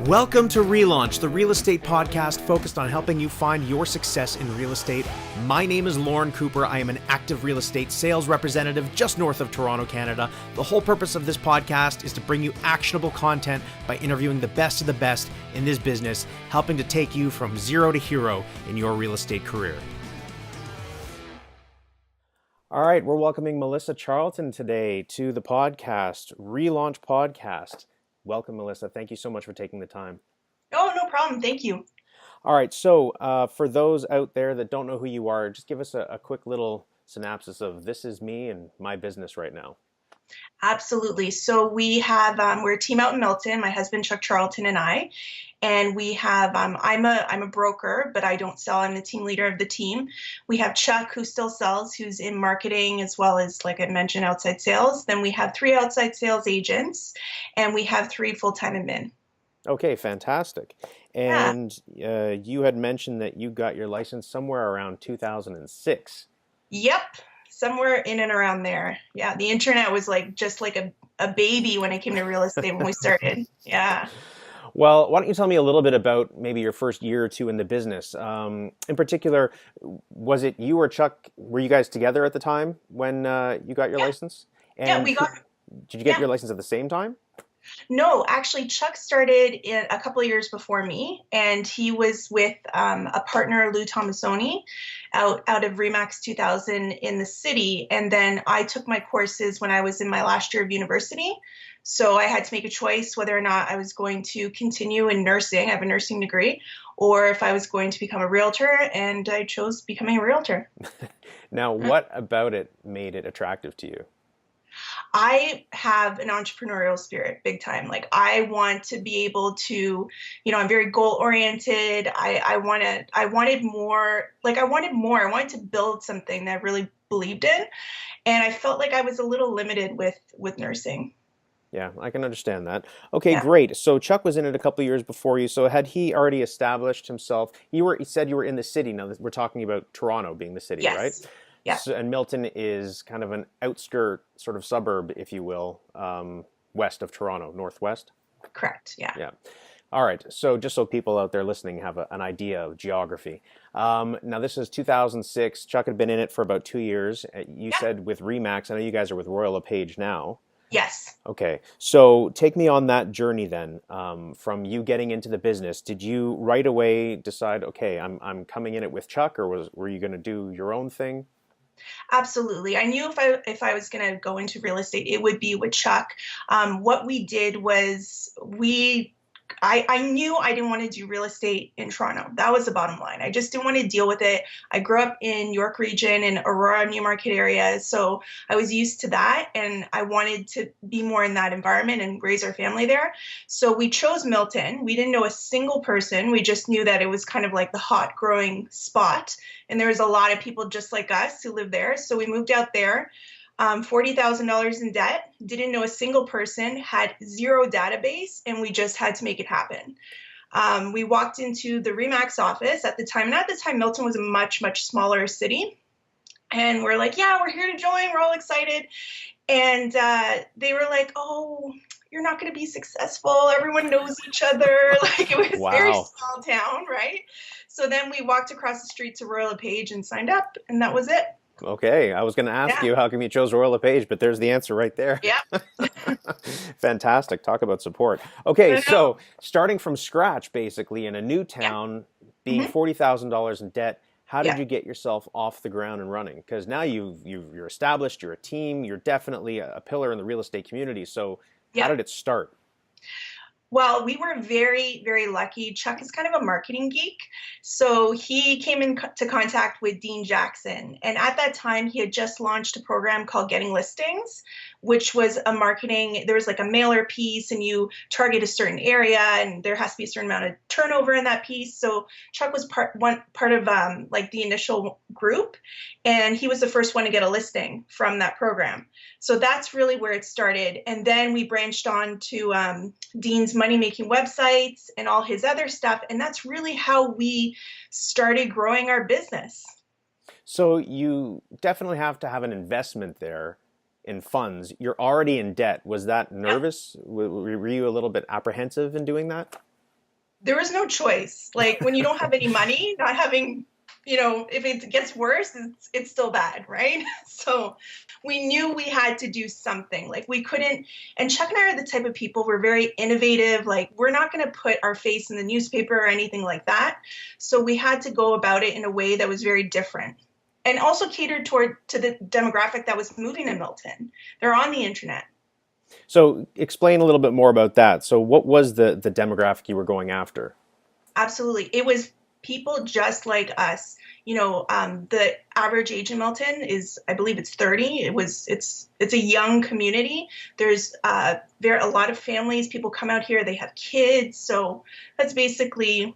Welcome to RELaunch, the real estate podcast focused on helping you find your success in real estate. My name is Lauren Cooper. I am an active real estate sales representative just north of Toronto, Canada. The whole purpose of this podcast is to bring you actionable content by interviewing the best of the best in this business, helping to take you from zero to hero in your real estate career. All right, we're welcoming Melissa Charlton today to the podcast, RELaunch Podcast. Welcome, Melissa. Thank you so much for taking the time. Oh, no problem. Thank you. All right. So for those out there that don't know who you are, just give us a quick little synopsis of this is me and my business right now. Absolutely. So we have, we're a team out in Milton, my husband, Chuck Charlton, and I. And we have, I'm a broker, but I don't sell. I'm the team leader of the team. We have Chuck, who still sells, who's in marketing, as well as, like I mentioned, outside sales. Then we have 3 outside sales agents, and we have 3 full-time admin. Okay, fantastic. And you had mentioned that you got your license somewhere around 2006. Yep. Somewhere in and around there. Yeah. The internet was just like a baby when it came to real estate when we started. Yeah. Well, why don't you tell me a little bit about maybe your first year or two in the business? In particular, was it you or Chuck, were you guys together at the time when you got your license? And we got. Did you get your license at the same time? No, actually, Chuck started a couple of years before me, and he was with a partner, Lou Tomasoni, out of REMAX 2000 in the city. And then I took my courses when I was in my last year of university. So I had to make a choice whether or not I was going to continue in nursing. I have a nursing degree, or if I was going to become a realtor, and I chose becoming a realtor. Now, what about it made it attractive to you? I have an entrepreneurial spirit, big time. Like, I want to be able to, I'm very goal oriented. I wanted more. I wanted to build something that I really believed in. And I felt like I was a little limited with nursing. Yeah, I can understand that. Okay, great. So Chuck was in it a couple of years before you. So had he already established himself? You said you were in the city. Now we're talking about Toronto being the city, right? Yeah. So, and Milton is kind of an outskirt sort of suburb, if you will, west of Toronto, northwest? Correct, yeah. Yeah. All right. So just so people out there listening have an idea of geography. Now, this is 2006. Chuck had been in it for about 2 years. You said with REMAX. I know you guys are with RELaunch now. Yes. Okay. So take me on that journey then, from you getting into the business. Did you right away decide, okay, I'm coming in it with Chuck, or were you going to do your own thing? Absolutely. I knew if I was going to go into real estate, it would be with Chuck. What we did was I knew I didn't want to do real estate in Toronto. That was the bottom line. I just didn't want to deal with it. I grew up in York Region and Aurora, Newmarket area, so I was used to that, and I wanted to be more in that environment and raise our family there. So we chose Milton. We didn't know a single person. We just knew that it was kind of like the hot growing spot, and there was a lot of people just like us who lived there. So we moved out there. $40,000 in debt, didn't know a single person, had zero database, and we just had to make it happen. We walked into the REMAX office at the time, and at the time, Milton was a much, much smaller city. And we're like, yeah, we're here to join. We're all excited. And they were like, oh, you're not going to be successful. Everyone knows each other. It was very small town, right? So then we walked across the street to RELaunch and signed up, and that was it. Okay, I was going to ask you how come you chose RELaunch, but there's the answer right there. Yeah. Fantastic. Talk about support. Okay, so starting from scratch, basically, in a new town, being $40,000 in debt, how did you get yourself off the ground and running? Because now you're established, you're a team, you're definitely a pillar in the real estate community. So how did it start? Well, we were very, very lucky. Chuck is kind of a marketing geek. So he came into contact with Dean Jackson. And at that time, he had just launched a program called Getting Listings, which was there was like a mailer piece, and you target a certain area, and there has to be a certain amount of turnover in that piece. So Chuck was part of the initial group, and he was the first one to get a listing from that program. So that's really where it started. And then we branched on to Dean's money-making websites and all his other stuff. And that's really how we started growing our business. So you definitely have to have an investment there in funds. You're already in debt. Was that nervous? Were you a little bit apprehensive in doing that? there was no choice. Like when you don't have any money, not having, if it gets worse, it's still bad, right? So we knew we had to do something. Like we couldn't, and Chuck and I are the type of people, we're very innovative. Like we're not going to put our face in the newspaper or anything like that. So we had to go about it in a way that was very different and also catered to the demographic that was moving in Milton. They're on the internet. So explain a little bit more about that. So what was the demographic you were going after? Absolutely. It was people just like us. The average age in Milton is, I believe it's 30. It's a young community. There's a lot of families. People come out here, they have kids. So that's basically,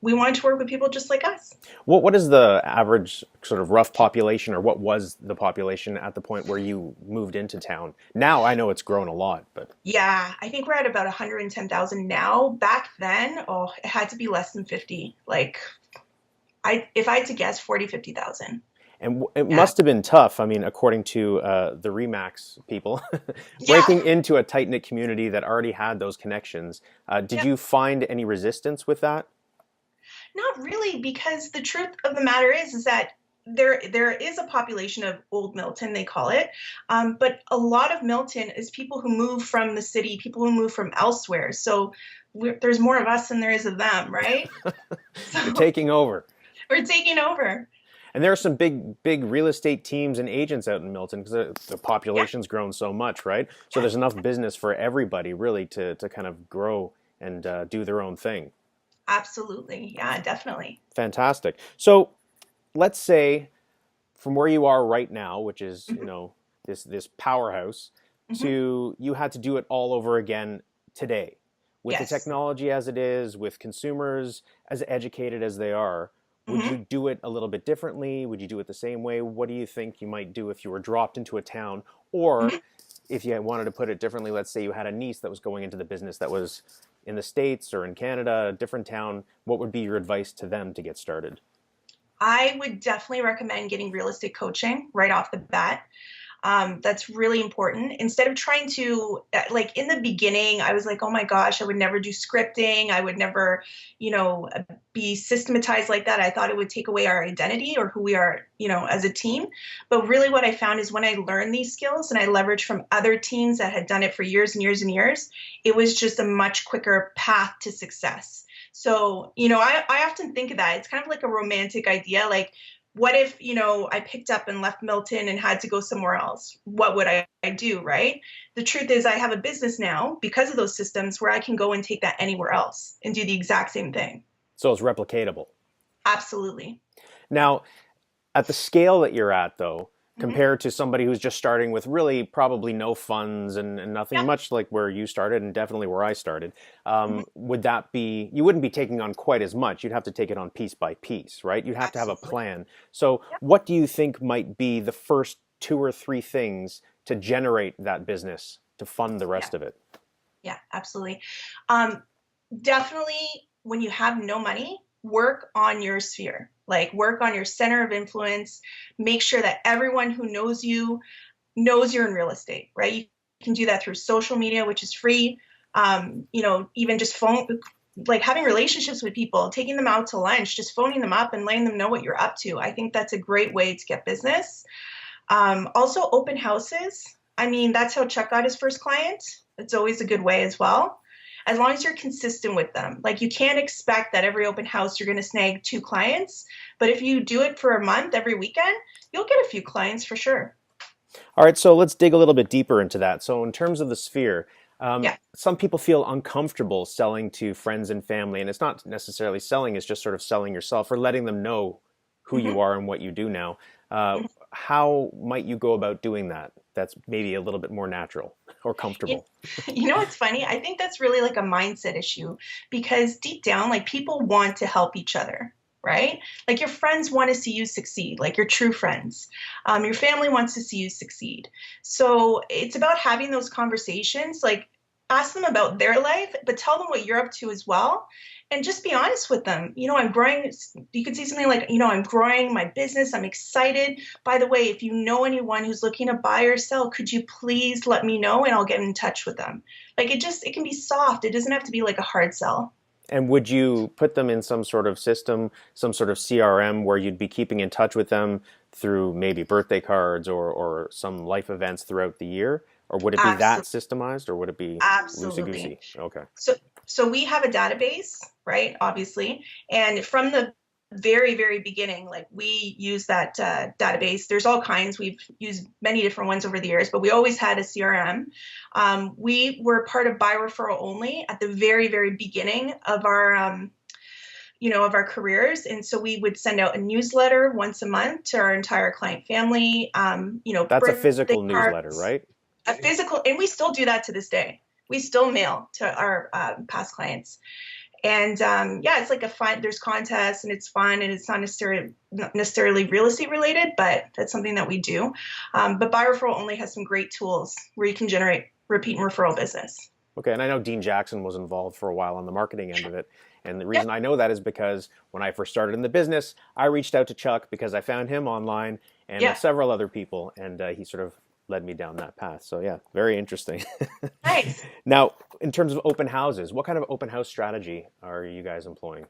we wanted to work with people just like us. What is the average sort of rough population, or what was the population at the point where you moved into town? Now I know it's grown a lot, but yeah, I think we're at about 110,000 now. Back then, it had to be less than 50. Like, if I had to guess, 40, 50,000. And it must have been tough. I mean, according to the REMAX people, breaking into a tight-knit community that already had those connections. Did you find any resistance with that? Not really, because the truth of the matter is that there is a population of old Milton, they call it, but a lot of Milton is people who move from the city, people who move from elsewhere. So there's more of us than there is of them, right? You're taking over. We're taking over. And there are some big real estate teams and agents out in Milton because the population's grown so much, right? So there's enough business for everybody really to kind of grow and do their own thing. Absolutely. Yeah, definitely. Fantastic. So let's say from where you are right now, which is, this powerhouse, to you had to do it all over again today with the technology as it is, with consumers as educated as they are. Would you do it a little bit differently? Would you do it the same way? What do you think you might do if you were dropped into a town? Or if you wanted to put it differently, let's say you had a niece that was going into the business that was in the States or in Canada, a different town, what would be your advice to them to get started? I would definitely recommend getting real estate coaching right off the bat. That's really important. Instead of trying to, like in the beginning, I was like, oh my gosh, I would never do scripting. I would never, be systematized like that. I thought it would take away our identity or who we are, as a team. But really what I found is when I learned these skills and I leveraged from other teams that had done it for years and years and years, it was just a much quicker path to success. So, I often think of that. It's kind of like a romantic idea. Like, what if, I picked up and left Milton and had to go somewhere else? What would I do, right? The truth is I have a business now because of those systems where I can go and take that anywhere else and do the exact same thing. So it's replicatable. Absolutely. Now, at the scale that you're at, though, compared to somebody who's just starting with really probably no funds and nothing, much like where you started and definitely where I started, would that be, you wouldn't be taking on quite as much. You'd have to take it on piece by piece, right? You'd have to have a plan. So what do you think might be the first 2 or 3 things to generate that business to fund the rest of it? Yeah, absolutely. Definitely when you have no money, work on your sphere. Like work on your center of influence, make sure that everyone who knows you knows you're in real estate, right? You can do that through social media, which is free. Even just phone, like having relationships with people, taking them out to lunch, just phoning them up and letting them know what you're up to. I think that's a great way to get business. Also open houses. I mean, that's how Chuck got his first client. It's always a good way as well. As long as you're consistent with them. Like you can't expect that every open house you're going to snag 2 clients, but if you do it for a month every weekend, you'll get a few clients for sure. All right, so let's dig a little bit deeper into that. So in terms of the sphere, some people feel uncomfortable selling to friends and family, and it's not necessarily selling, it's just sort of selling yourself or letting them know who you are and what you do now. How might you go about doing that? That's maybe a little bit more natural or comfortable. It's funny. I think that's really like a mindset issue because deep down, like people want to help each other, right? Like your friends want to see you succeed, like your true friends. Your family wants to see you succeed. So it's about having those conversations, like ask them about their life, but tell them what you're up to as well. And just be honest with them. I'm growing. You could say something like, I'm growing my business. I'm excited. By the way, if you know anyone who's looking to buy or sell, could you please let me know and I'll get in touch with them. Like it can be soft. It doesn't have to be like a hard sell. And would you put them in some sort of system, some sort of CRM where you'd be keeping in touch with them through maybe birthday cards or some life events throughout the year? Or would it be that Absolutely. systemized or would it be Absolutely. loosey-goosey? Okay. So we have a database, right? Obviously, and from the very, very beginning, like we use that database. There's all kinds. We've used many different ones over the years, but we always had a CRM. We were part of buy referral only at the very, very beginning of our of our careers. And so we would send out a newsletter once a month to our entire client family, That's a birthday physical newsletter, cards, right? a physical, and we still do that to this day. We still mail to our past clients. And yeah, it's like a fun, there's contests and it's fun and it's not necessarily real estate related, but that's something that we do. But buy referral only has some great tools where you can generate repeat and referral business. Okay, and I know Dean Jackson was involved for a while on the marketing end of it. And the reason Yep. I know that is because when I first started in the business, I reached out to Chuck because I found him online and Yeah. several other people, and he sort of led me down that path. So yeah, very interesting. Nice. Now, in terms of open houses, what kind of open house strategy are you guys employing?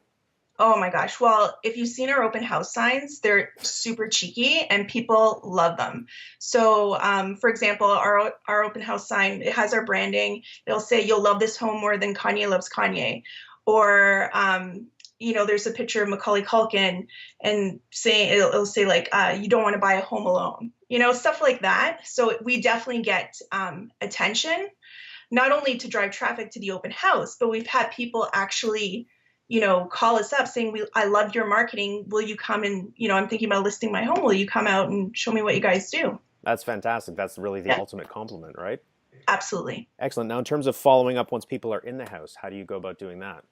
Oh my gosh. Well, if you've seen our open house signs, they're super cheeky and people love them. So, for example, our open house sign, it has our branding. It'll say, "You'll love this home more than Kanye loves Kanye." Or, there's a picture of Macaulay Culkin and it'll say like, "You don't want to buy a home alone." Stuff like that. So we definitely get attention, not only to drive traffic to the open house, but we've had people actually call us up saying, I love your marketing. Will you come and, I'm thinking about listing my home. Will you come out and show me what you guys do? That's fantastic. That's really the Yeah, ultimate compliment, right? absolutely. Excellent. Now, in terms of following up once people are in the house, how do you go about doing that?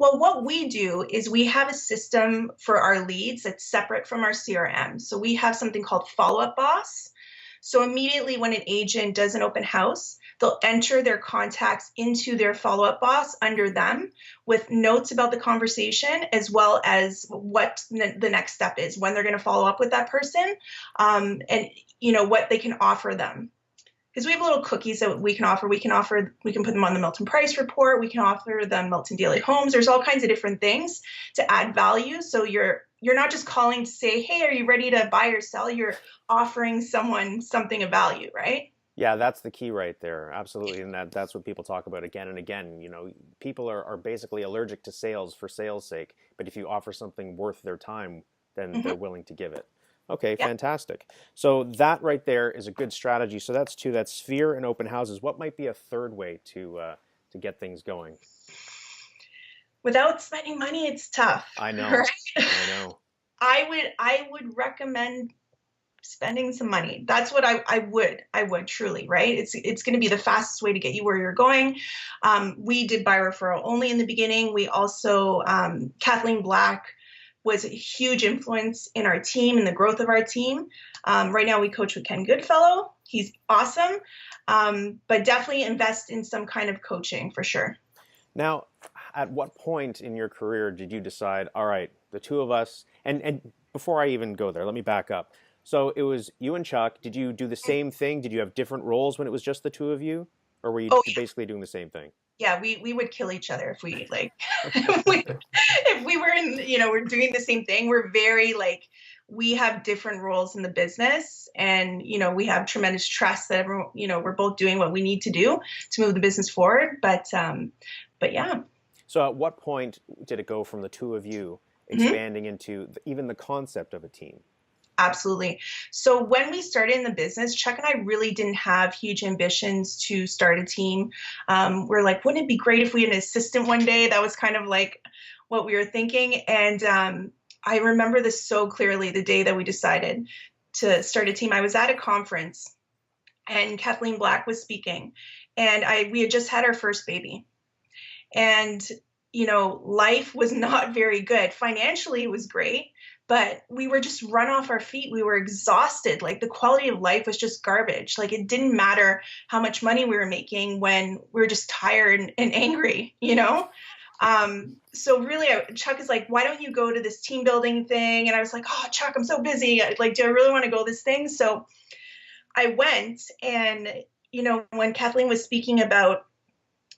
Well, what we do is we have a system for our leads that's separate from our CRM. So we have something called Follow Up Boss. So immediately when an agent does an open house, they'll enter their contacts into their Follow Up Boss under them with notes about the conversation, as well as what the next step is, when they're going to follow up with that person, and what they can offer them. Because we have little cookies that we can offer. We can put them on the Milton Price report. We can offer them Milton Daily Homes. There's all kinds of different things to add value. So you're not just calling to say, "Hey, are you ready to buy or sell?" You're offering someone something of value, right? Yeah, that's the key right there. Absolutely. And that's what people talk about again and again. People are basically allergic to sales for sales sake. But if you offer something worth their time, then they're Hmm. willing to give it. Okay, Yeah. fantastic. So that right there is a good strategy. So that's two. That's Sphere and open houses. What might be a third way to get things going? Without spending money, it's tough, I know. right? I know. I would recommend spending some money. That's what I would truly, right? It's going to be the fastest way to get you where you're going. We did buy referral only in the beginning. We also Kathleen Black was a huge influence in our team and the growth of our team. Right now we coach with Ken Goodfellow. He's awesome. But definitely invest in some kind of coaching for sure. Now, at what point in your career did you decide, all right, the two of us, and before I even go there, let me back up. So it was you and Chuck. Did you do the same thing? Did you have different roles when it was just the two of you? Or were you Oh basically doing the same thing? yeah, we would kill each other if we like Okay. if we were in, we're doing the same thing. We're very like we have different roles in the business and we have tremendous trust that everyone, we're both doing what we need to do to move the business forward. But yeah. So at what point did it go from the two of you Mhm. expanding into even the concept of a team? Absolutely. So when we started in the business, Chuck and I really didn't have huge ambitions to start a team. We're like, wouldn't it be great if we had an assistant one day? That was kind of like what we were thinking. And I remember this so clearly the day that we decided to start a team. I was at a conference and Kathleen Black was speaking, and we had just had our first baby. And life was not very good. Financially, it was great, but we were just run off our feet. We were exhausted. Like the quality of life was just garbage. Like it didn't matter how much money we were making when we were just tired and angry. So really, Chuck is like, "Why don't you go to this team building thing?" And I was like, "Oh, Chuck, I'm so busy. Like, do I really want to go to this thing?" So I went, and when Kathleen was speaking about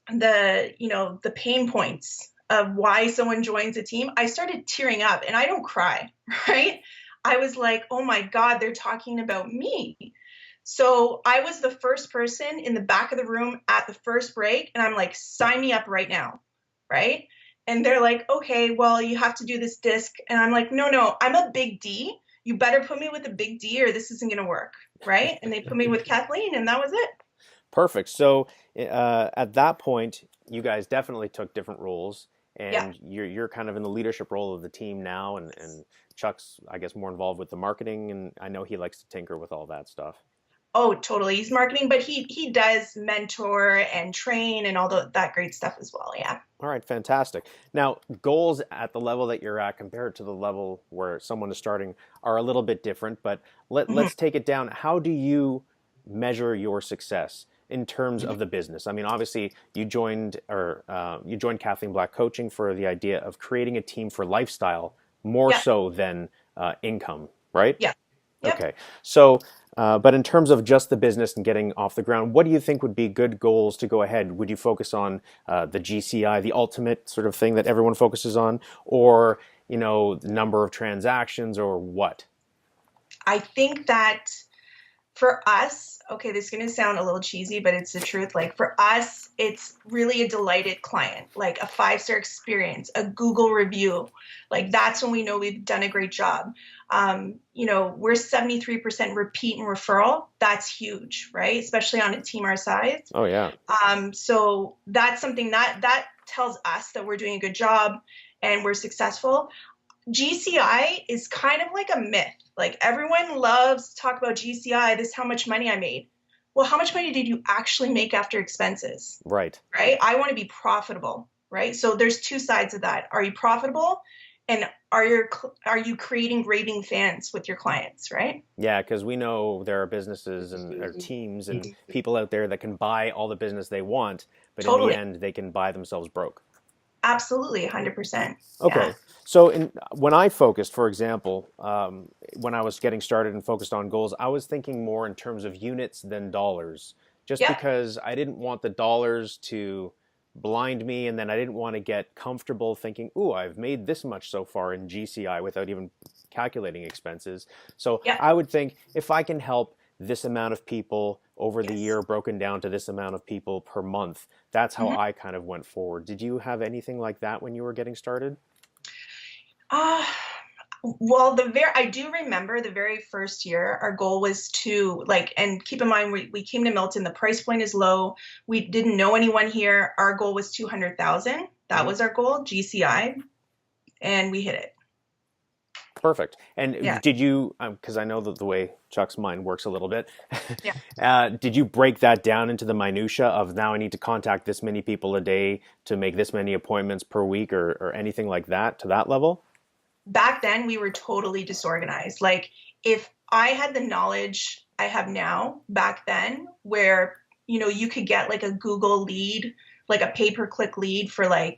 the pain points of why someone joins a team, I started tearing up, and I don't cry, right? I was like, oh my God, they're talking about me. So I was the first person in the back of the room at the first break, and I'm like, sign me up right now, right? And they're like, okay, well, you have to do this disc. And I'm like, no, I'm a big D. You better put me with a big D or this isn't going to work, right? And they put me with Kathleen, and that was it. Perfect. So at that point, you guys definitely took different roles, and you're kind of in the leadership role of the team now, and Chuck's, I guess, more involved with the marketing, and I know he likes to tinker with all that stuff. Oh, totally. He's marketing, but he does mentor and train and all that great stuff as well. Yeah. All right, fantastic. Now, goals at the level that you're at compared to the level where someone is starting are a little bit different, but let's take it down. How do you measure your success in terms of the business? I mean, obviously, you joined Kathleen Black Coaching for the idea of creating a team for lifestyle more so than income, right? Yeah. Yep. Okay. So, but in terms of just the business and getting off the ground, what do you think would be good goals to go ahead? Would you focus on the GCI, the ultimate sort of thing that everyone focuses on, or, the number of transactions, or what? I think that for us, okay, this is going to sound a little cheesy, but it's the truth. Like for us, it's really a delighted client, like a 5-star experience, a Google review. Like that's when we know we've done a great job. We're 73% repeat and referral. That's huge, right? Especially on a team our size. Oh yeah. So that's something that tells us that we're doing a good job and we're successful. GCI is kind of like a myth. Like everyone loves to talk about GCI. This is how much money I made. Well, how much money did you actually make after expenses? Right. Right. I want to be profitable. Right. So there's two sides of that. Are you profitable? And are you creating raving fans with your clients? Right. Yeah, because we know there are businesses and or teams and people out there that can buy all the business they want, but in the end, they can buy themselves broke. Absolutely, 100%. Okay. Yeah. So when I focused, for example, when I was getting started and focused on goals, I was thinking more in terms of units than dollars, just because I didn't want the dollars to blind me, and then I didn't want to get comfortable thinking, ooh, I've made this much so far in GCI without even calculating expenses. So I would think if I can help this amount of people over the year broken down to this amount of people per month, that's how I kind of went forward. Did you have anything like that when you were getting started? Well, I do remember the very first year, our goal was to and keep in mind, we came to Milton, the price point is low. We didn't know anyone here. Our goal was 200,000. That was our goal, GCI, and we hit it. Perfect. And did you, because I know that the way Chuck's mind works a little bit, did you break that down into the minutia of now I need to contact this many people a day to make this many appointments per week or anything like that to that level? Back then, we were totally disorganized. Like if I had the knowledge I have now back then, where, you could get like a Google lead, like a pay-per-click lead for $3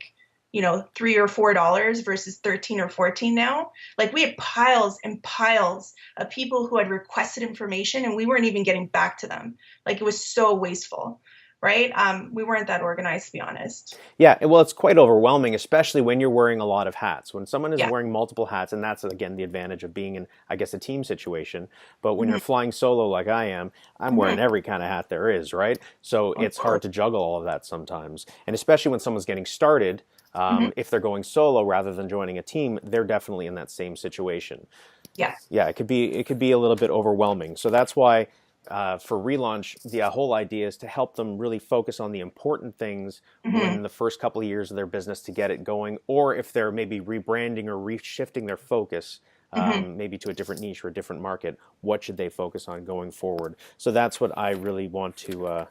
or $4 versus 13 or 14 now. Like we had piles and piles of people who had requested information and we weren't even getting back to them. Like it was so wasteful, right? We weren't that organized, to be honest. Yeah, well, it's quite overwhelming, especially when you're wearing a lot of hats. When someone is wearing multiple hats, and that's, again, the advantage of being in, I guess, a team situation. But when you're flying solo like I am, I'm wearing every kind of hat there is, right? So it's hard to juggle all of that sometimes. And especially when someone's getting started, if they're going solo rather than joining a team, they're definitely in that same situation. Yeah. Yeah, it could be a little bit overwhelming. So that's why for RELaunch, the whole idea is to help them really focus on the important things in the first couple of years of their business to get it going, or if they're maybe rebranding or reshifting their focus, maybe to a different niche or a different market, what should they focus on going forward? So that's what I really want to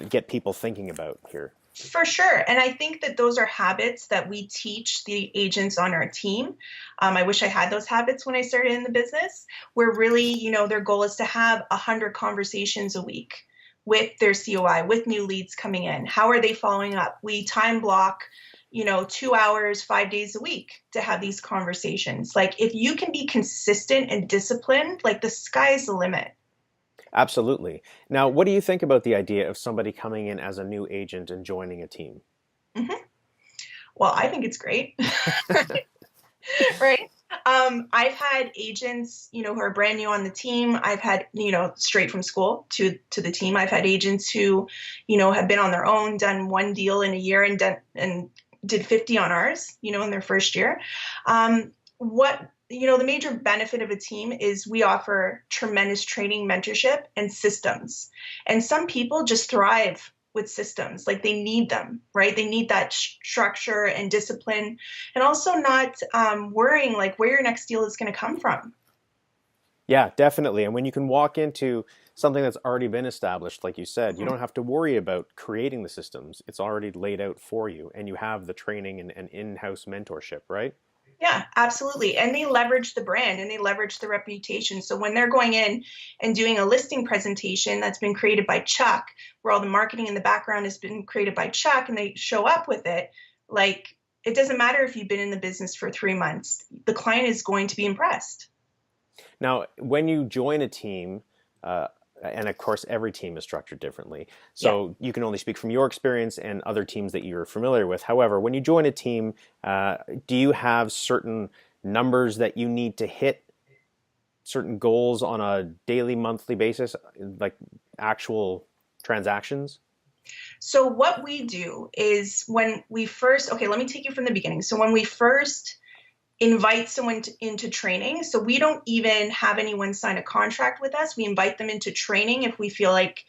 get people thinking about here. For sure. And I think that those are habits that we teach the agents on our team. I wish I had those habits when I started in the business, where really, their goal is to have 100 conversations a week with their COI, with new leads coming in. How are they following up? We time block, 2 hours, 5 days a week to have these conversations. Like if you can be consistent and disciplined, like the sky is the limit. Absolutely. Now, what do you think about the idea of somebody coming in as a new agent and joining a team? Well, I think it's great. Right. I've had agents, who are brand new on the team. I've had, straight from school to the team. I've had agents who, have been on their own, done one deal in a year and did 50 on ours, in their first year. The major benefit of a team is we offer tremendous training, mentorship, and systems. And some people just thrive with systems, like they need them, right? They need that structure and discipline, and also not worrying like where your next deal is going to come from. Yeah, definitely. And when you can walk into something that's already been established, like you said, you don't have to worry about creating the systems. It's already laid out for you, and you have the training and in-house mentorship, right? Yeah, absolutely. And they leverage the brand and they leverage the reputation. So when they're going in and doing a listing presentation that's been created by Chuck, where all the marketing in the background has been created by Chuck, and they show up with it, like it doesn't matter if you've been in the business for 3 months, the client is going to be impressed. Now, when you join a team, and of course, every team is structured differently. So you can only speak from your experience and other teams that you're familiar with. However, when you join a team, do you have certain numbers that you need to hit, certain goals on a daily, monthly basis, like actual transactions? So what we do is when we first, let me take you from the beginning. So when we first invite someone into training. So we don't even have anyone sign a contract with us. We invite them into training if we feel like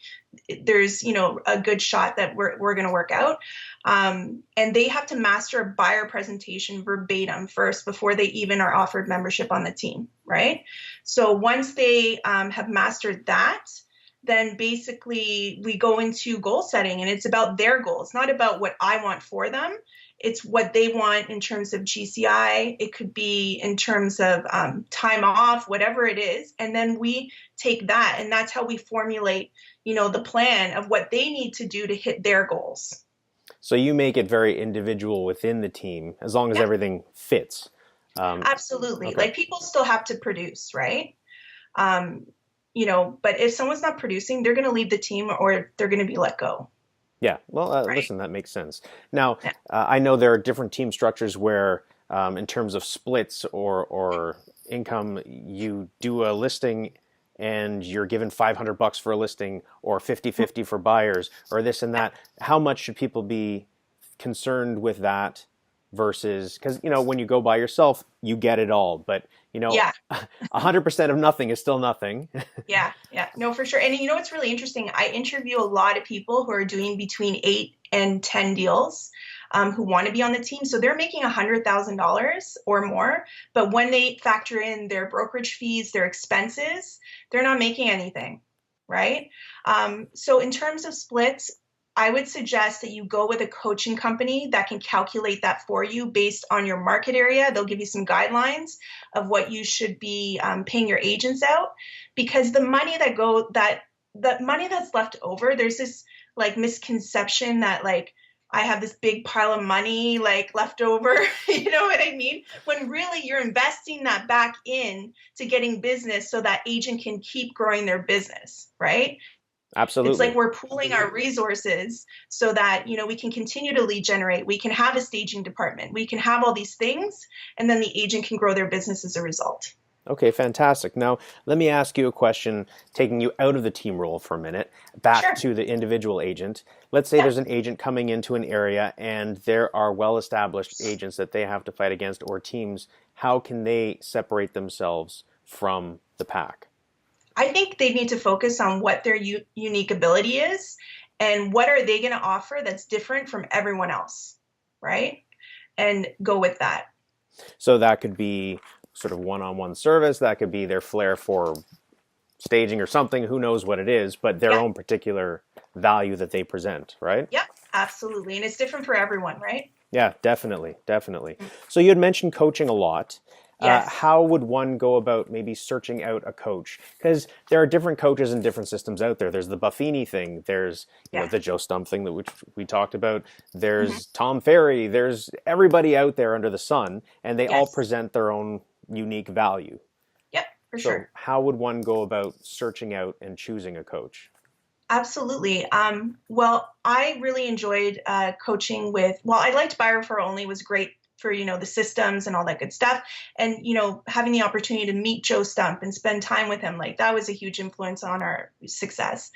there's, a good shot that we're going to work out. And they have to master a buyer presentation verbatim first before they even are offered membership on the team, right? So once they have mastered that, then basically we go into goal setting, and it's about their goals, not about what I want for them. It's what they want in terms of GCI. It could be in terms of time off, whatever it is. And then we take that, and that's how we formulate, the plan of what they need to do to hit their goals. So you make it very individual within the team, as long as everything fits. Absolutely. Okay. Like people still have to produce, right? But if someone's not producing, they're going to leave the team or they're going to be let go. Yeah, well, Right. Listen, that makes sense. Now, I know there are different team structures where, in terms of splits or income, you do a listing and you're given $500 for a listing, or 50-50 for buyers, or this and that. How much should people be concerned with that versus, because, when you go by yourself, you get it all, but 100% of nothing is still nothing. Yeah. No, for sure. And what's really interesting? I interview a lot of people who are doing between 8 and 10 deals, who want to be on the team. So they're making $100,000 or more. But when they factor in their brokerage fees, their expenses, they're not making anything, right? So in terms of splits, I would suggest that you go with a coaching company that can calculate that for you based on your market area. They'll give you some guidelines of what you should be paying your agents out, because the money that's left over, there's this like misconception that like I have this big pile of money like left over, you know what I mean? When really you're investing that back in to getting business so that agent can keep growing their business, right? Absolutely. It's like we're pooling our resources so that, we can continue to lead generate. We can have a staging department. We can have all these things, and then the agent can grow their business as a result. Okay, fantastic. Now, let me ask you a question, taking you out of the team role for a minute, back to the individual agent. Let's say there's an agent coming into an area and there are well-established agents that they have to fight against, or teams. How can they separate themselves from the pack? I think they need to focus on what their unique ability is and what are they going to offer that's different from everyone else, right? And go with that. So that could be sort of one-on-one service. That could be their flair for staging or something. Who knows what it is, but their own particular value that they present, right? Yeah, absolutely. And it's different for everyone, right? Yeah, definitely. So you had mentioned coaching a lot. Yes. How would one go about maybe searching out a coach? Because there are different coaches and different systems out there. There's the Buffini thing. There's the Joe Stump thing that which we talked about. There's Tom Ferry. There's everybody out there under the sun, and they all present their own unique value. Yep, for sure. How would one go about searching out and choosing a coach? Absolutely. Well, I really enjoyed coaching with, well, I liked Buyer Referral Only was great for, the systems and all that good stuff. And, having the opportunity to meet Joe Stump and spend time with him, like that was a huge influence on our success.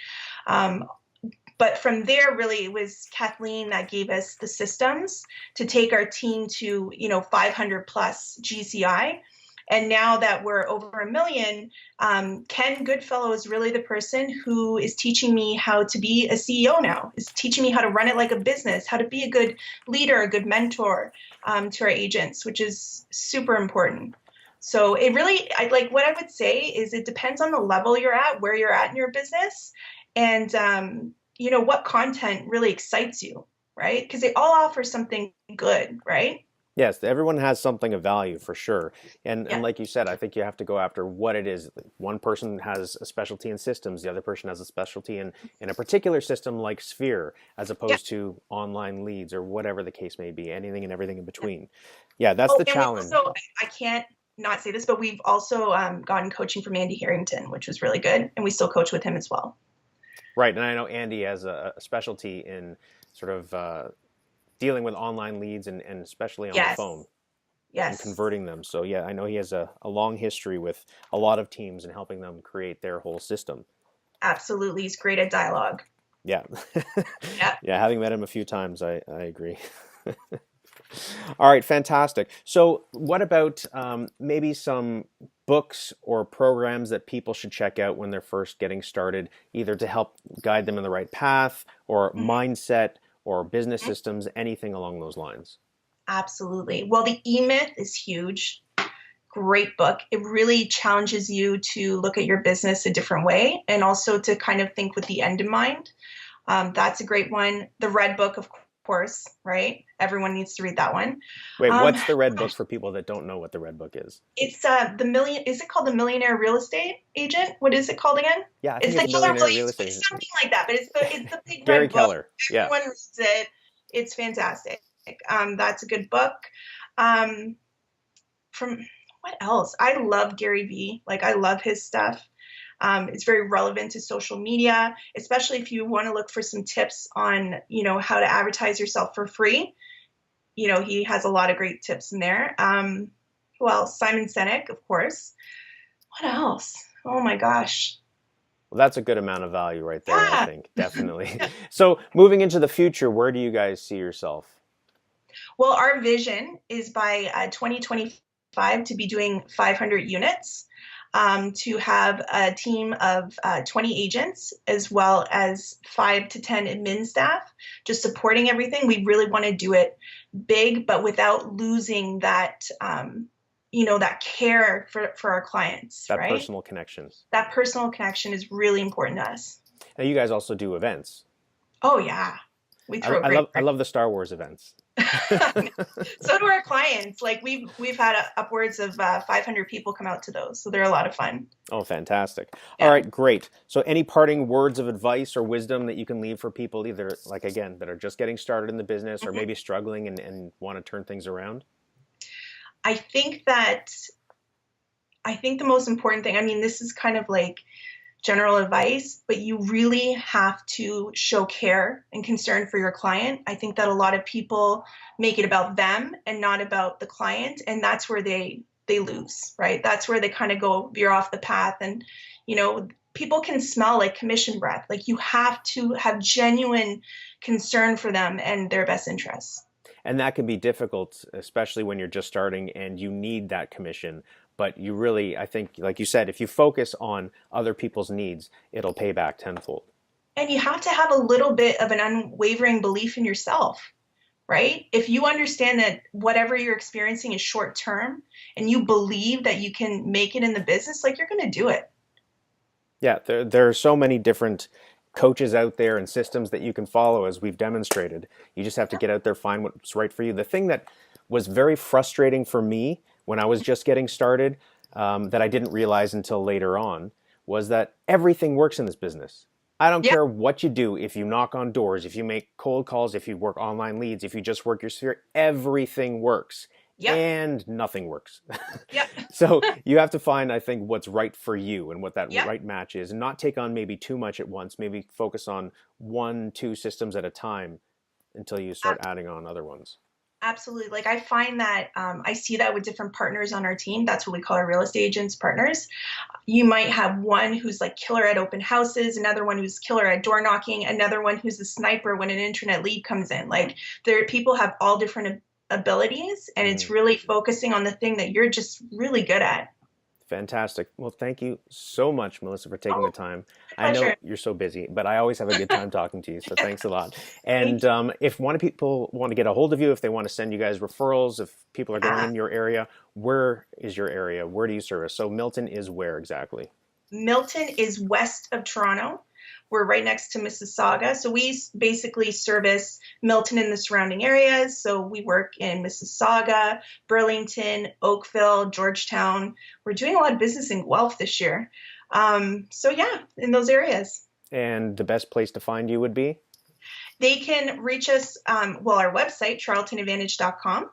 But from there, really, it was Kathleen that gave us the systems to take our team to, 500 plus GCI. And now that we're over 1 million, Ken Goodfellow is really the person who is teaching me how to be a CEO now, is teaching me how to run it like a business, how to be a good leader, a good mentor to our agents, which is super important. So it really, what I would say is it depends on the level you're at, where you're at in your business, and, what content really excites you, right? Because they all offer something good, right? Yes, everyone has something of value for sure. And Yeah. like you said, I think you have to go after what it is. One person has a specialty in systems, the other person has a specialty in a particular system like Sphere, as opposed to online leads or whatever the case may be, anything and everything in between. Yeah, that's the challenge. So I can't not say this, but we've also gotten coaching from Andy Harrington, which was really good. And we still coach with him as well. Right. And I know Andy has a specialty in sort of dealing with online leads and especially on the phone. Yes. And converting them. So yeah, I know he has a long history with a lot of teams and helping them create their whole system. Absolutely. He's great at dialogue. Yeah. Yeah. Yeah, having met him a few times, I agree. All right, fantastic. So what about maybe some books or programs that people should check out when they're first getting started, either to help guide them in the right path or mindset or business systems, anything along those lines? Absolutely. Well, the E-Myth is huge. Great book. It really challenges you to look at your business a different way and also to kind of think with the end in mind. That's a great one. The Red Book, of course, right? Everyone needs to read that one. Wait, what's the Red Book for people that don't know what the Red Book is? It's is it called The Millionaire Real Estate Agent? What is it called again? Yeah, I think it's it's Millionaire Real Estate It's something like that, but it's the big Gary red Keller. book. Yeah. Everyone reads it. It's fantastic. That's a good book. From what else? I love Gary Vee. I love his stuff. It's very relevant to social media, especially if you want to look for some tips on, how to advertise yourself for free. He has a lot of great tips in there. Who else? Simon Sinek, of course. What else? Oh my gosh. Well, that's a good amount of value right there, Yeah. I think, definitely. So moving into the future, where do you guys see yourself? Well, our vision is by 2025 to be doing 500 units, to have a team of 20 agents, as well as 5 to 10 admin staff, just supporting everything. We really want to do it big, but without losing that, that care for our clients, That right? personal connection. That personal connection is really important to us. Now, you guys also do events. Oh, yeah. We throw I love the Star Wars events. So do our clients. We've had upwards of 500 people come out to those, so they're a lot of fun. Oh, fantastic. Yeah. All right, great. So any parting words of advice or wisdom that you can leave for people either, that are just getting started in the business or maybe struggling and want to turn things around? I think the most important thing, this is kind of like general advice, but you really have to show care and concern for your client. I think that a lot of people make it about them and not about the client, and that's where they lose, right? That's where they kind of veer off the path, and people can smell like commission breath. You have to have genuine concern for them and their best interests. And that can be difficult, especially when you're just starting and you need that commission. But you really, I think, like you said, if you focus on other people's needs, it'll pay back tenfold. And you have to have a little bit of an unwavering belief in yourself, right? If you understand that whatever you're experiencing is short term and you believe that you can make it in the business, you're going to do it. Yeah, there are so many different coaches out there and systems that you can follow, as we've demonstrated. You just have to get out there, find what's right for you. The thing that was very frustrating for me when I was just getting started, that I didn't realize until later on, was that everything works in this business. I don't care what you do. If you knock on doors, if you make cold calls, if you work online leads, if you just work your sphere, everything works. Yep. and nothing works. Yep. So you have to find, I think, what's right for you and what that Yep. right match is, and not take on maybe too much at once. Maybe focus on 1-2 systems at a time until you start adding on other ones. Absolutely. Like I find that I see that with different partners on our team. That's what we call our real estate agents partners. You might have one who's like killer at open houses, another one who's killer at door knocking, another one who's a sniper when an internet lead comes in. Like people have all different abilities, and it's really focusing on the thing that you're just really good at. Fantastic. Well, thank you so much, Melissa, for taking the time. I know pleasure. you're so busy, but I always have a good time talking to you. So thanks a lot. And if people want to get a hold of you, if they want to send you guys referrals, if people are going in your area, where is your area? Where do you service? So Milton is where exactly? Milton is west of Toronto. We're right next to Mississauga. So we basically service Milton and the surrounding areas. So we work in Mississauga, Burlington, Oakville, Georgetown. We're doing a lot of business in Guelph this year. So yeah, in those areas. And the best place to find you would be? They can reach us, our website, charltonadvantage.com.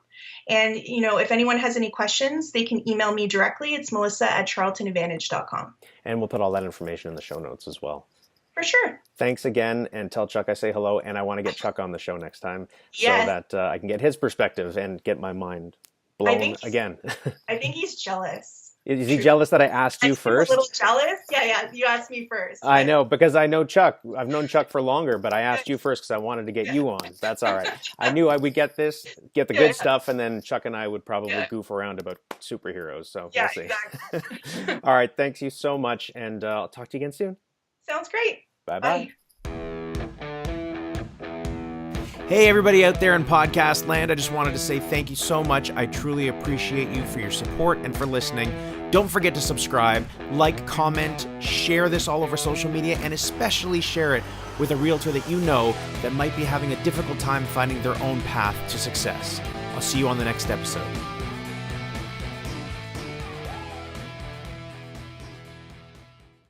And, if anyone has any questions, they can email me directly. It's melissa@charltonadvantage.com. And we'll put all that information in the show notes as well. For sure. Thanks again, and tell Chuck I say hello, and I want to get Chuck on the show next time so Yes. that I can get his perspective and get my mind blown again. I think he's jealous. Is he jealous that I asked you first? A little jealous? Yeah, you asked me first. I know, because I know Chuck. I've known Chuck for longer, but I asked you first because I wanted to get you on. That's all right. I knew we'd get the good stuff, and then Chuck and I would probably goof around about superheroes, so we'll see. Exactly. All right, thanks you so much, and I'll talk to you again soon. Sounds great. Bye-bye. Hey, everybody out there in podcast land, I just wanted to say thank you so much. I truly appreciate you for your support and for listening. Don't forget to subscribe, like, comment, share this all over social media, and especially share it with a realtor that you know that might be having a difficult time finding their own path to success. I'll see you on the next episode.